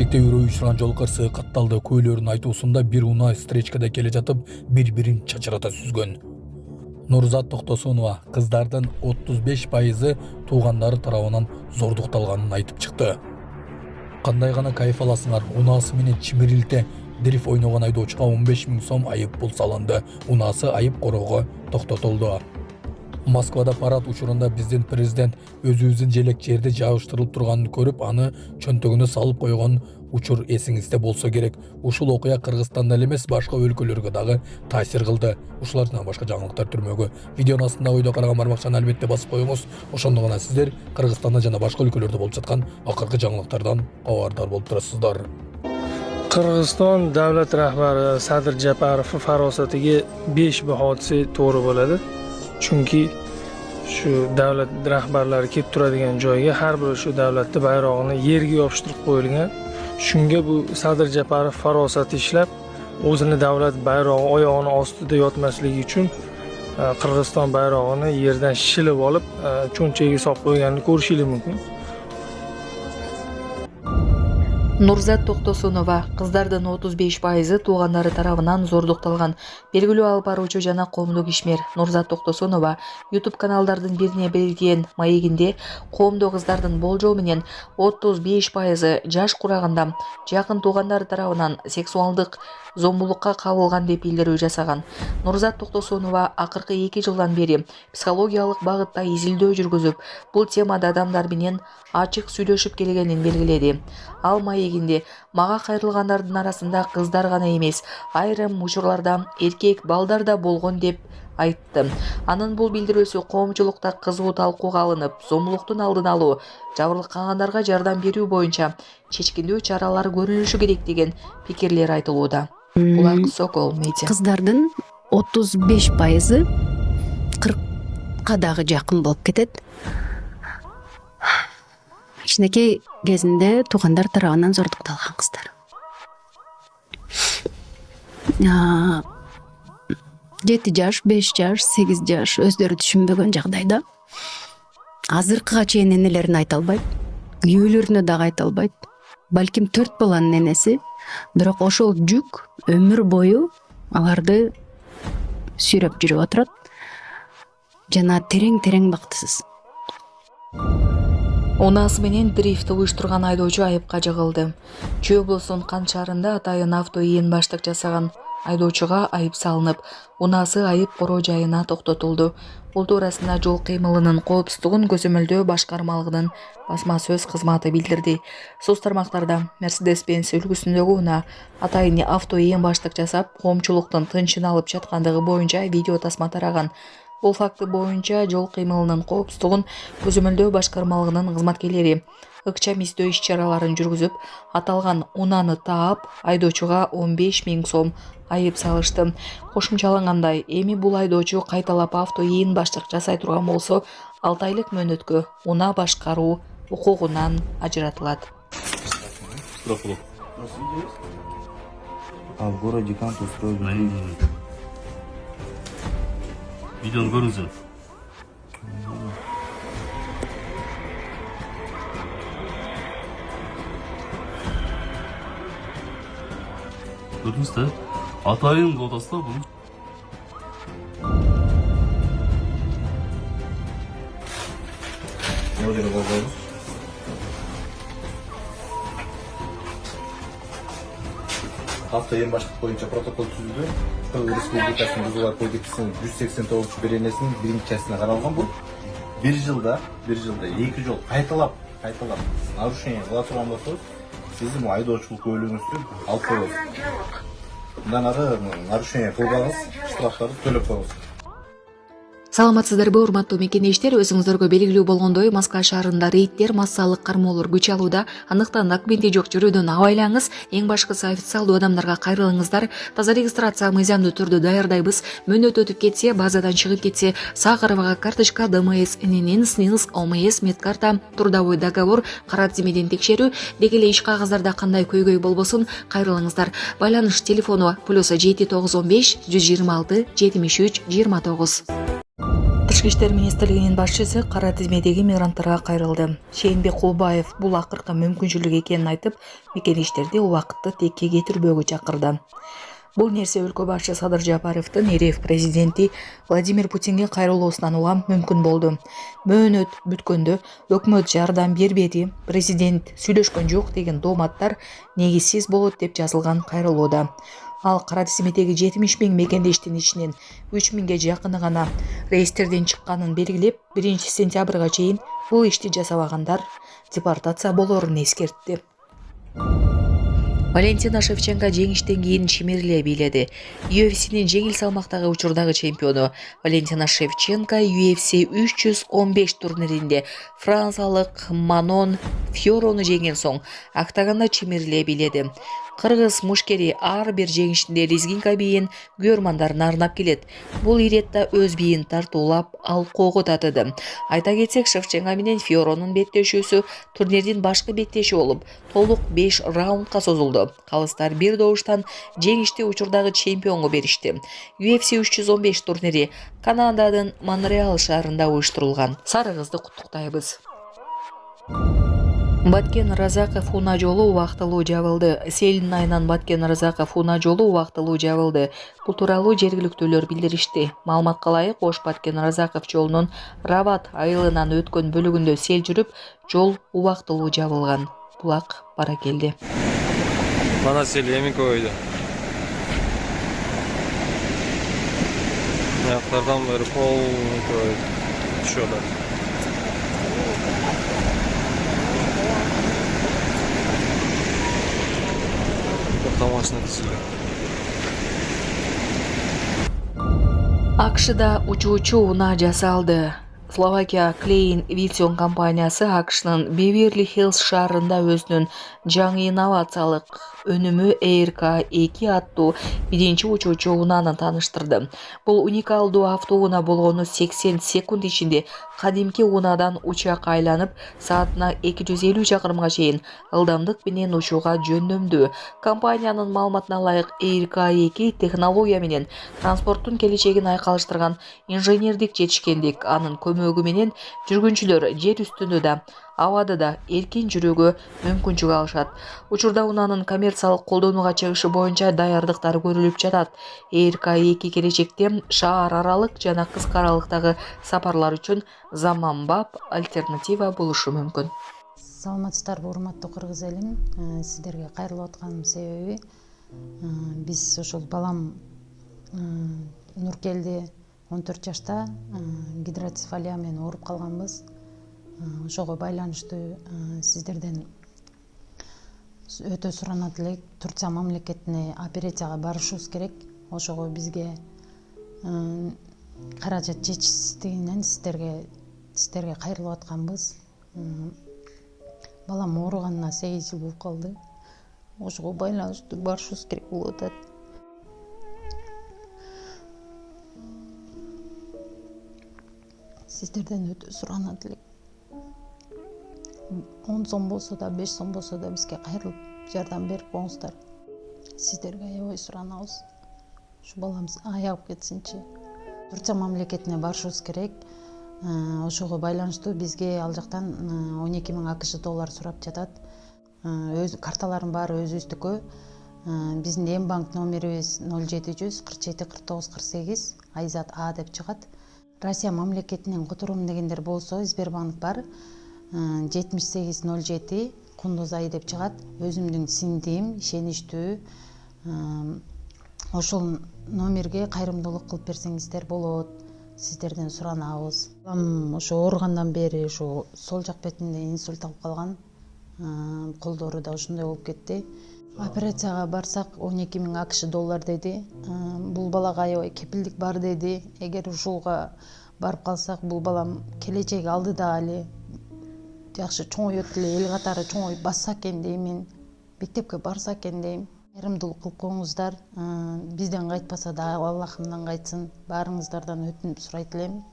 Шектеуірі ұшырған жол қырсы қатталды. Көйлерін айтуысында бір унай встречкада келе жатып, бір-бірін чачырата сүзгөн. Нурзат Тоқтосунова қыздардың 35% туғандары тарауынан зордуқталғанын айтып шықты. Қандай ғана кайф аласыңар, унасы менен чимирилте дрифт ойнаған айдоочуга 15 000 сом айып пул салынды. Унасы айып короого токтотулду. Москвада парад учурунда биздин президент өзүбүздүн желек жерде жабыштырылып турганын көрүп, аны чөнтөгүнө салып койгон учур эсиңизде болсо керек. Ушул окуя Кыргызстанда эле эмес, башка өлкөлөргө дагы таасир кылды. Ушулардан башка жаңылыктар түрмөгү. Видеонун астында ойдо караган бармакчаны албетте басып коюңуз. Ошондо гана сиздер Кыргызстанда жана башка өлкөлөрдө болуп жаткан акыркы жаңылыктардан кабардар болуп турасыздар. Qirg'iziston davlat rahbari Sadir Japarov farosatiga 5 baho desa to'g'ri bo'ladi. Chunki shu davlat rahbarlari kelib turadigan joyga har bir shu davlatda bayrog'ini yerga yopishtirib qo'yilgan. Shunga bu Sadir Japarov farosati ishlab, o'zini davlat bayrog'i oyog'ini ostida yotmasligi uchun Qirg'iziston bayrog'ini yerdan shilib olib, cho'nchagiga solib qo'yganini ko'rishingiz mumkin. Нурзат Токтосунова кыздардын 35% туугандары тарабынан зордукталган. Белгилүү алып баруучу жана коомдук ишмер Нурзат Токтосунова YouTube каналдардын бирине берген маегинде коомдук кыздардын болжол менен 35% жаш курагында жакын туугандары тарабынан сексуалдык зомбулукка кабылган деп билдирүү жасаган. Нурзат Токтосунова акыркы 2 жылдан бери психологиялык багытта изилдөө жүргүзүп, бул темада адамдар менен ачык сүйлөшүп келгенин белгиледи. Ал маегинде мага кайрылгандардын арасында кыздар гана эмес, айрым учурларда эркек балдар да болгон деп айтты. Анын бул билдирүүсү коомчулукта кызуу талкууга алынып, зомбулуктун алдын алуу, жабырлангандарга жардам берүү боюнча чечкиндүү чаралар көрүлүшү керек деген пикирлер айтылууда. Булак Сокол медиа. Кыздардын 35% 40ка дагы жакын болуп кетет. Кичинекей кезинде туугандар тарабынан зордукталган кыздар. 7 жаш, 5 жаш, 8 жаш өздөрү түшүнбөгөн жагдайда азыркыга чейин энелерин айта албайт, күйөөлөрүнө дагы айта албайт. Балким 4 баланын энеси, бирок ошол жүк өмүр бою аларды сүйрөп жүрүп отурат жана терең бактысыз. Унасы менен дрифт уюштурган айдоочу айыпка жыгылды. Чүй облусунун Кан шаарында атайын авто ийин баштык жасаган айдоочуга айып салынып, унасы айып короо жайына токтотулду. Бул туурасында жол кыймылынын коопсуздугун көзөмөлдөө башкармалыгынын басма сөз кызматы билдирди. Соц тармактарда Mercedes-Benz үлгүсүндөгү уна атайын авто ийин баштык жасап, коомчулуктун тынчын алып жаткандыгы боюнча видео тасма тараган. Бул факты боюнча жол кыймылынын коопсуздугун көзөмөлдөө башкармалыгынын кызматкерлери ыкчам издөө иш-чараларын жүргүзүп, аталган унаны таап, айдоочуга 15 000 сом айып салышты. Кошумчалангандай, эми бул айдоочу кайталап авто ийин баштык жасай турган болсо, 6 айлык мөөнөткө уна башкаруу укугунан ажыратылат. А в городе Кант устроили. Видеоны көріңіздер. Көрдіңіз бе? Атайын қылдасы да бұл. Ne oluyor bakalım? Hafta en başlık boyunca protokol tüzüldü. Kırgız Respublikası'nın Uygulар Kodeksinin 189 беренесinin birinci частine karalgan bu. Bir yılda iki yol kaytalap narушение kıla turgan bolsa sizin айдоочулук өлүңүздү алып коебуз. Мындан ары нарушение кылбаңыз, штрафтарды төлөп коебуз. Саламатсыздарбы, урматтуу мекенештер, өзүңүздөргө белгилүү болгондой, Москва шаарында рейдтер, массалык кармоолор күч алууда. Андыктан документи жок жүрүүдөн абайлаңыз. Эң башкысы официалдуу адамдарга кайрылыңыздар. Таза регистрация мыйзамдуу түрдө даярдайбыз. Мөөнөт өтүп кетсе, базадан чыгып кетсе, Сахарова карточка, ДМС, ННН, СНИЛС, ОМС, медкарта, трудовой договор, кара тизмеден текшерүү, деги эле иш кагаздарда кандай көйгөй болбосун кайрылыңыздар. Байланыш телефону +7 915 126 73 29. Тышкы иштер министрлигинин башчысы кара тизмедеги мигранттарга кайрылды. Шейинбек Кулбаев бул акыркы мүмкүнчүлүк экенин айтып, мекенештерди убакытты текке кетирбөөгө чакырды. Бул нерсе өлкө башчы Садыр Жапаровдун РФ президенти Владимир Путинге кайрылуусунан улам мүмкүн болду. Мөөнөт бүткөндө өкмөт жардам бербеди, президент сүйлөшкөн жок деген дооматтар негизсиз болот деп жазылган кайрылууда. Ал кара тизмедеги 70 000 мекендештин ичинен 3 000ге жакыны гана рейстерден чыкканын белгилеп, 1 сентябрга чейин бул ишти жасабагандар депортация болорун эскертти. Валентина Шевченко жеңиштен кийин чимирлей бийледи. UFC'нин жеңил салмактагы учурдагы чемпиону Валентина Шевченко UFC 315 турниринде франциялык Манон Фьорону жеңген соң октагонда чимирлей бийледи. Кыргыз мушкери ар бир жеңишинде лезгинка бийин көрмандарына арнап келет. Бул иретта өз бийин тартуулап алкоого татыды. Айта кетсек, Шевченко менен Фьоронун беттешүүсү турнирдин башкы беттеши болуп, толук 5 раундка созулду. Калыстар бир добуштан жеңишти учурдагы чемпионго беришти. UFC 315 турнири Канададын Монреал шаарында уюштурулган. Сары кызды куттуктайбыз. Баткен Разаков унаа жолу убактылуу жабылды. Селдин айынан Баткен Разаков унаа жолу убактылуу жабылды. Бул тууралуу жергиликтүүлөр билдиришти. Маалыматка ылайык, Ош Баткен Разаков жолунун Рават айылынан өткөн бөлүгүндө сел жүрүп, жол убактылуу жабылган. Булак бара келди. Mana sel emin koydu. Ayaklardan beri pol koydu. Düşüyorlar. Tamamına diziliyor. AQShda учуучу унаа жасалды. Словакия Клейн Витсон компаниясы AQShнын Беверли Хиллз шаарында өзүнүн жаңы инновациялык өнүмү ARK-2 аттуу биринчи учуучу унааны тааныштырды. Бул уникалдуу автоунаа болгону 80 секунд ичинде кадимки унаадан учак айланып, саатына 250 чакырымга чейин ылдамдык менен учууга жөндөмдүү. Компаниянын маалыматына ылайык, ARK-2 технология менен транспорттун келечегин айкалыштырган инженердик жетишкендик. Анын көмөгү менен жүргүнчүлөр жер үстүндө да, абада да эркин жүрүүгө мүмкүнчүлүк алышат. Учурда унаанын коммерциялык колдонууга чыгышы боюнча даярдыктар көрүлүп жатат. ARK-2 келечекте шаар аралык жана кыска аралыктагы сапарлар үчүн заманбап альтернатива болушу мүмкүн. Саламатсыздарбы, урматтуу кыргыз элим. Сиздерге кайрылып атканымдын себеби биз ушул балам Нуркелди 14 жашта гидроцефалия менен ооруп калганбыз. Ошого байланыштуу сиздерден өтө суранат элек. Турция мамлекетине операцияга барышыбыз керек. Ошого бизге каражат жетишсиздигинен сиздерге кайрылып атканбыз. Балам ооруганына 8 жыл болуп калды. Ошого байланыштуу барышыбыз керек болуп атат. Сиздерден өтө суранат элек. 10 сом болсо да, 5 сом болсо да бизге кайрылып жардам берип коюңуздар. Сиздерге аябай суранабыз. Ушу баламыз аягып кетсинчи. Турция мамлекетине барышыбыз керек. Ошого байланыштуу бизге ал жактан 12 000 AQSh доллар сурап жатат. Өз карталарым баары өзүбүздүкү. Биздин эм банк номерибиз 0700 47 49 48 Айзат А деп чыгат. Россия мамлекетинен которуум дегендер болсо Сбербанк бар. 7807 Кундуз Ай деп чыгат. Өзүмдүн сиңдим, ишеничтүү. Ошол номерге кайрымдуулук кылып берсеңиздер болот. Сиздерден суранабыз. Ошо ооругандан бери ошо сол жак бетинде инсульт алып калган. Колдору да ошондой болуп кетти. Операцияга барсак 12 000 AQSh доллар деди. Бул балага аябай кепилдик бар деди. Эгер ушулга барып калсак, бул балам келечеги алдыда эле жакшы чоңойот эле, эл катары чоңоюп басса экен деймин. Мектепке барса экен дейм. Кайрымдуулук кылып коюңуздар. Бизден кайтпаса да Аллахымдан кайтсын. Баарыңыздардан өтүнүп сурайт элем.